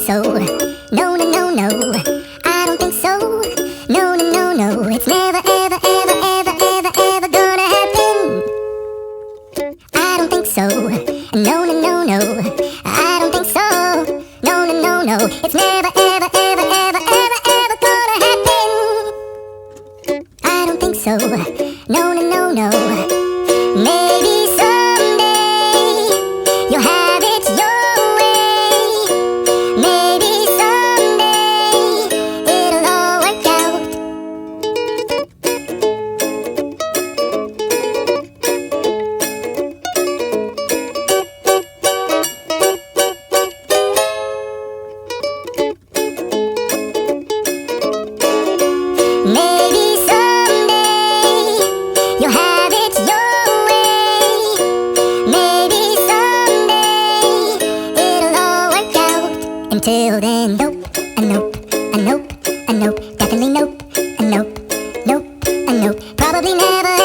so. No, no, no, no. I don't think so. No, no, no, no. It's never, ever, ever, ever, ever, ever gonna happen. I don't think so. No, no, no, no. I don't think so. No, no, no, no. It's never, ever, ever, ever, ever, ever gonna happen. I don't think so. No, no, no, no. Maybe someday you'll have it your way. Maybe someday it'll all work out. Maybe someday you'll have it your way. Maybe someday it'll all work out. Until then, nope, a nope, a nope, a nope, definitely nope, a nope, nope, a nope, probably never.